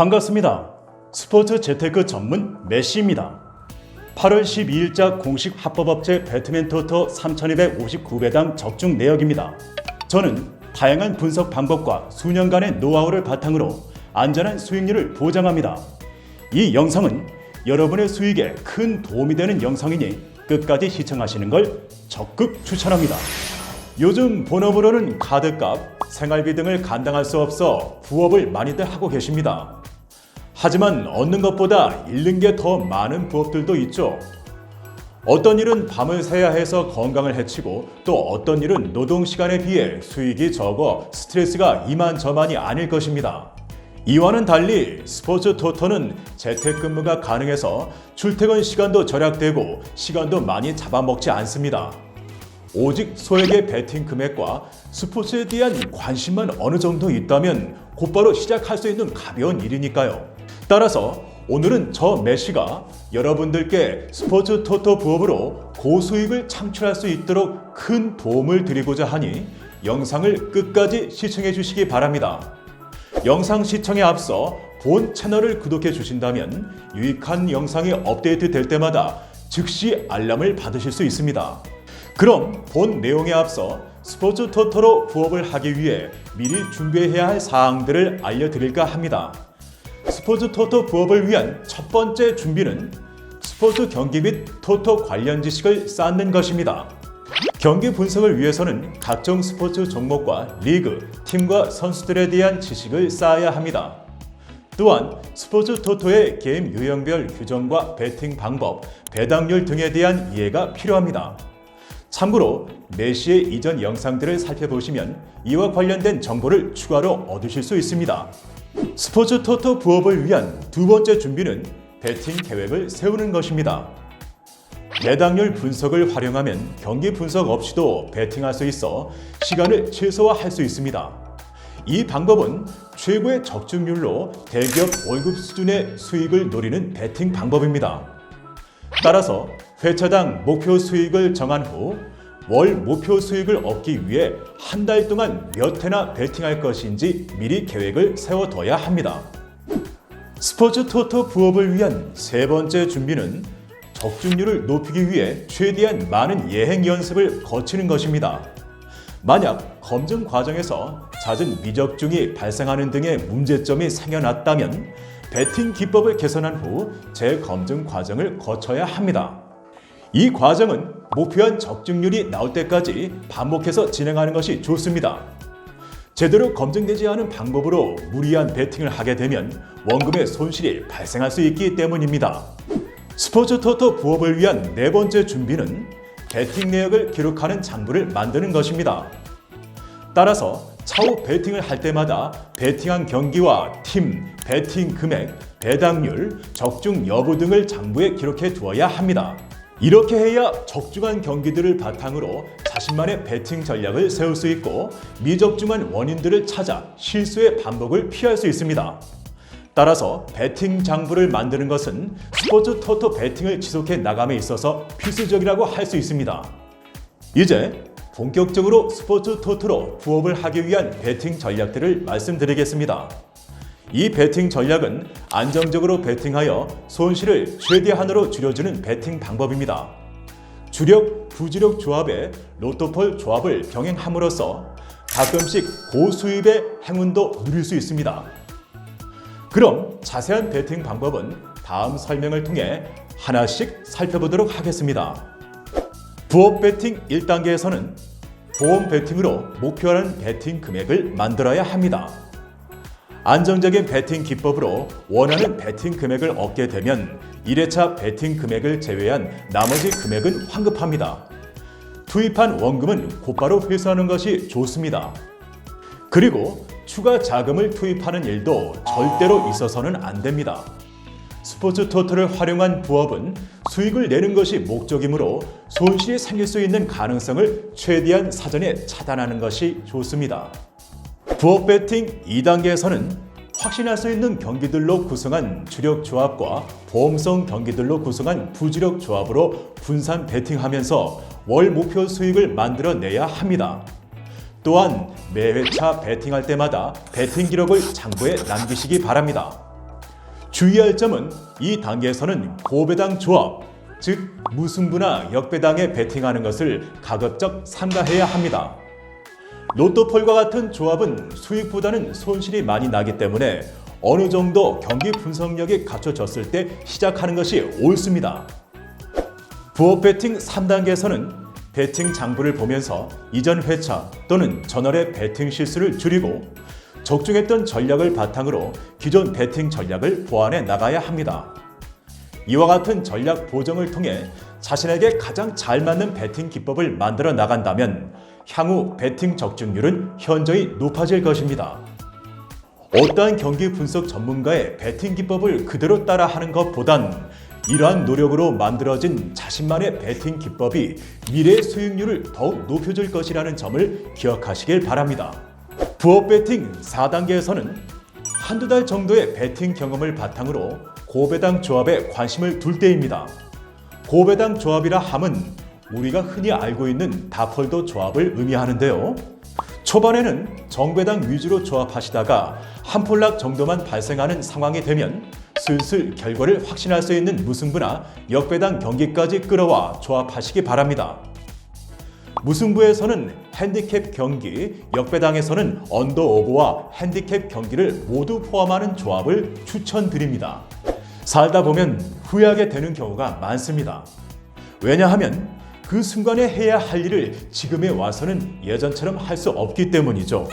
반갑습니다. 스포츠 재테크 전문 메시입니다. 8월 12일자 공식 합법업체 배트맨 토토 3259배당 적중 내역입니다. 저는 다양한 분석 방법과 수년간의 노하우를 바탕으로 안전한 수익률을 보장합니다. 이 영상은 여러분의 수익에 큰 도움이 되는 영상이니 끝까지 시청하시는 걸 적극 추천합니다. 요즘 본업으로는 카드값, 생활비 등을 감당할 수 없어 부업을 많이들 하고 계십니다. 하지만 얻는 것보다 잃는 게 더 많은 부업들도 있죠. 어떤 일은 밤을 새야 해서 건강을 해치고 또 어떤 일은 노동 시간에 비해 수익이 적어 스트레스가 이만저만이 아닐 것입니다. 이와는 달리 스포츠 토토는 재택근무가 가능해서 출퇴근 시간도 절약되고 시간도 많이 잡아먹지 않습니다. 오직 소액의 베팅 금액과 스포츠에 대한 관심만 어느 정도 있다면 곧바로 시작할 수 있는 가벼운 일이니까요. 따라서 오늘은 저 메시가 여러분들께 스포츠 토토 부업으로 고수익을 창출할 수 있도록 큰 도움을 드리고자 하니 영상을 끝까지 시청해 주시기 바랍니다. 영상 시청에 앞서 본 채널을 구독해 주신다면 유익한 영상이 업데이트 될 때마다 즉시 알람을 받으실 수 있습니다. 그럼 본 내용에 앞서 스포츠 토토로 부업을 하기 위해 미리 준비해야 할 사항들을 알려드릴까 합니다. 스포츠 토토 부업을 위한 첫 번째 준비는 스포츠 경기 및 토토 관련 지식을 쌓는 것입니다. 경기 분석을 위해서는 각종 스포츠 종목과 리그, 팀과 선수들에 대한 지식을 쌓아야 합니다. 또한 스포츠 토토의 게임 유형별 규정과 배팅 방법, 배당률 등에 대한 이해가 필요합니다. 참고로 메시의 이전 영상들을 살펴보시면 이와 관련된 정보를 추가로 얻으실 수 있습니다. 스포츠 토토 부업을 위한 두 번째 준비는 배팅 계획을 세우는 것입니다. 배당률 분석을 활용하면 경기 분석 없이도 배팅할 수 있어 시간을 최소화할 수 있습니다. 이 방법은 최고의 적중률로 대기업 월급 수준의 수익을 노리는 배팅 방법입니다. 따라서 회차당 목표 수익을 정한 후 월 목표 수익을 얻기 위해 한 달 동안 몇 회나 배팅할 것인지 미리 계획을 세워둬야 합니다. 스포츠 토토 부업을 위한 세 번째 준비는 적중률을 높이기 위해 최대한 많은 예행 연습을 거치는 것입니다. 만약 검증 과정에서 잦은 미적중이 발생하는 등의 문제점이 생겨났다면 배팅 기법을 개선한 후 재검증 과정을 거쳐야 합니다. 이 과정은 목표한 적중률이 나올 때까지 반복해서 진행하는 것이 좋습니다. 제대로 검증되지 않은 방법으로 무리한 배팅을 하게 되면 원금의 손실이 발생할 수 있기 때문입니다. 스포츠 토토 부업을 위한 네 번째 준비는 배팅 내역을 기록하는 장부를 만드는 것입니다. 따라서 차후 배팅을 할 때마다 배팅한 경기와 팀, 배팅 금액, 배당률, 적중 여부 등을 장부에 기록해 두어야 합니다. 이렇게 해야 적중한 경기들을 바탕으로 자신만의 배팅 전략을 세울 수 있고 미적중한 원인들을 찾아 실수의 반복을 피할 수 있습니다. 따라서 배팅 장부를 만드는 것은 스포츠 토토 배팅을 지속해 나감에 있어서 필수적이라고 할 수 있습니다. 이제 본격적으로 스포츠 토토로 부업을 하기 위한 배팅 전략들을 말씀드리겠습니다. 이 배팅 전략은 안정적으로 배팅하여 손실을 최대한으로 줄여주는 배팅 방법입니다. 주력, 부주력 조합에 로또폴 조합을 병행함으로써 가끔씩 고수입의 행운도 누릴 수 있습니다. 그럼 자세한 배팅 방법은 다음 설명을 통해 하나씩 살펴보도록 하겠습니다. 부업 배팅 1단계에서는 보험 배팅으로 목표하는 배팅 금액을 만들어야 합니다. 안정적인 배팅 기법으로 원하는 배팅 금액을 얻게 되면 1회차 배팅 금액을 제외한 나머지 금액은 환급합니다. 투입한 원금은 곧바로 회수하는 것이 좋습니다. 그리고 추가 자금을 투입하는 일도 절대로 있어서는 안 됩니다. 스포츠 토토를 활용한 부업은 수익을 내는 것이 목적이므로 손실이 생길 수 있는 가능성을 최대한 사전에 차단하는 것이 좋습니다. 부업 배팅 2단계에서는 확신할 수 있는 경기들로 구성한 주력 조합과 보험성 경기들로 구성한 부주력 조합으로 분산 배팅하면서 월 목표 수익을 만들어내야 합니다. 또한 매 회차 배팅할 때마다 배팅 기록을 장부에 남기시기 바랍니다. 주의할 점은 이 단계에서는 고배당 조합, 즉 무승부나 역배당에 베팅하는 것을 가급적 삼가해야 합니다. 로또폴과 같은 조합은 수익보다는 손실이 많이 나기 때문에 어느 정도 경기 분석력이 갖춰졌을 때 시작하는 것이 옳습니다. 부업 베팅 3단계에서는 베팅 장부를 보면서 이전 회차 또는 전월의 베팅 실수를 줄이고 적중했던 전략을 바탕으로 기존 베팅 전략을 보완해 나가야 합니다. 이와 같은 전략 보정을 통해 자신에게 가장 잘 맞는 베팅 기법을 만들어 나간다면 향후 베팅 적중률은 현저히 높아질 것입니다. 어떠한 경기 분석 전문가의 베팅 기법을 그대로 따라하는 것보단 이러한 노력으로 만들어진 자신만의 베팅 기법이 미래의 수익률을 더욱 높여줄 것이라는 점을 기억하시길 바랍니다. 부업 베팅 4단계에서는 한두 달 정도의 베팅 경험을 바탕으로 고배당 조합에 관심을 둘 때입니다. 고배당 조합이라 함은 우리가 흔히 알고 있는 다폴더 조합을 의미하는데요. 초반에는 정배당 위주로 조합하시다가 한 폴락 정도만 발생하는 상황이 되면 슬슬 결과를 확신할 수 있는 무승부나 역배당 경기까지 끌어와 조합하시기 바랍니다. 무승부에서는 핸디캡 경기, 역배당에서는 언더오버와 핸디캡 경기를 모두 포함하는 조합을 추천드립니다. 살다 보면 후회하게 되는 경우가 많습니다. 왜냐하면 그 순간에 해야 할 일을 지금에 와서는 예전처럼 할 수 없기 때문이죠.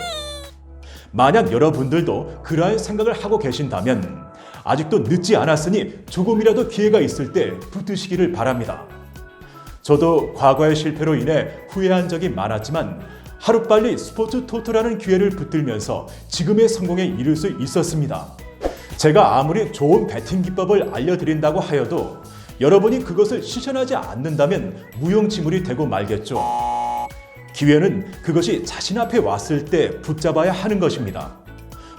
만약 여러분들도 그러한 생각을 하고 계신다면 아직도 늦지 않았으니 조금이라도 기회가 있을 때 붙으시기를 바랍니다. 저도 과거의 실패로 인해 후회한 적이 많았지만 하루빨리 스포츠 토토라는 기회를 붙들면서 지금의 성공에 이를 수 있었습니다. 제가 아무리 좋은 베팅 기법을 알려드린다고 하여도 여러분이 그것을 실천하지 않는다면 무용지물이 되고 말겠죠. 기회는 그것이 자신 앞에 왔을 때 붙잡아야 하는 것입니다.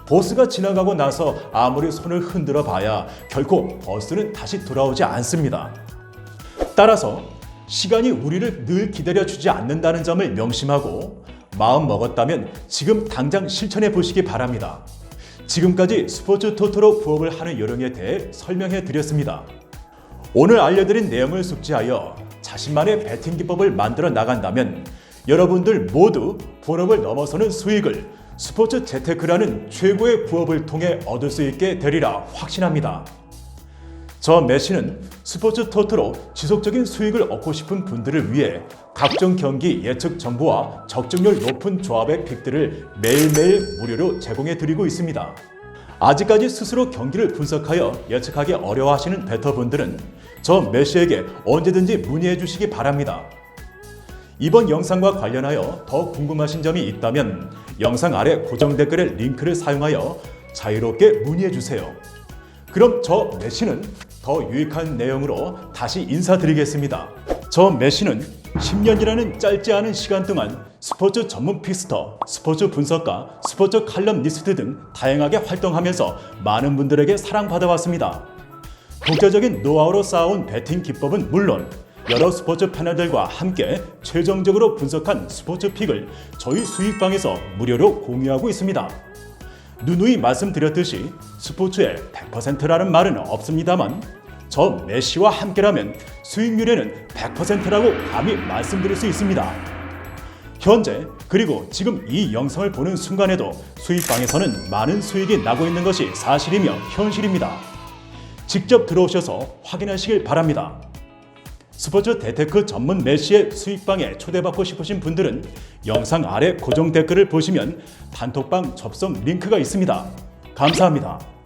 버스가 지나가고 나서 아무리 손을 흔들어 봐야 결코 버스는 다시 돌아오지 않습니다. 따라서 시간이 우리를 늘 기다려주지 않는다는 점을 명심하고 마음 먹었다면 지금 당장 실천해 보시기 바랍니다. 지금까지 스포츠 토토로 부업을 하는 요령에 대해 설명해 드렸습니다. 오늘 알려드린 내용을 숙지하여 자신만의 베팅 기법을 만들어 나간다면 여러분들 모두 본업을 넘어서는 수익을 스포츠 재테크라는 최고의 부업을 통해 얻을 수 있게 되리라 확신합니다. 저 매시는 스포츠 토토로 지속적인 수익을 얻고 싶은 분들을 위해 각종 경기 예측 정보와 적중률 높은 조합의 픽들을 매일매일 무료로 제공해 드리고 있습니다. 아직까지 스스로 경기를 분석하여 예측하기 어려워하시는 베터분들은 저 매시에게 언제든지 문의해 주시기 바랍니다. 이번 영상과 관련하여 더 궁금하신 점이 있다면 영상 아래 고정 댓글의 링크를 사용하여 자유롭게 문의해 주세요. 그럼 저 매시는 더 유익한 내용으로 다시 인사드리겠습니다. 저 매시는 10년이라는 짧지 않은 시간 동안 스포츠 전문 픽스터, 스포츠 분석가, 스포츠 칼럼니스트 등 다양하게 활동하면서 많은 분들에게 사랑받아왔습니다. 독자적인 노하우로 쌓아온 베팅 기법은 물론 여러 스포츠 패널들과 함께 최종적으로 분석한 스포츠 픽을 저희 수익방에서 무료로 공유하고 있습니다. 누누이 말씀드렸듯이 스포츠에 100%라는 말은 없습니다만 저 매시와 함께라면 수익률에는 100%라고 감히 말씀드릴 수 있습니다. 현재 그리고 지금 이 영상을 보는 순간에도 수익방에서는 많은 수익이 나고 있는 것이 사실이며 현실입니다. 직접 들어오셔서 확인하시길 바랍니다. 스포츠 재테크 전문 매시의 수익방에 초대받고 싶으신 분들은 영상 아래 고정 댓글을 보시면 단톡방 접속 링크가 있습니다. 감사합니다.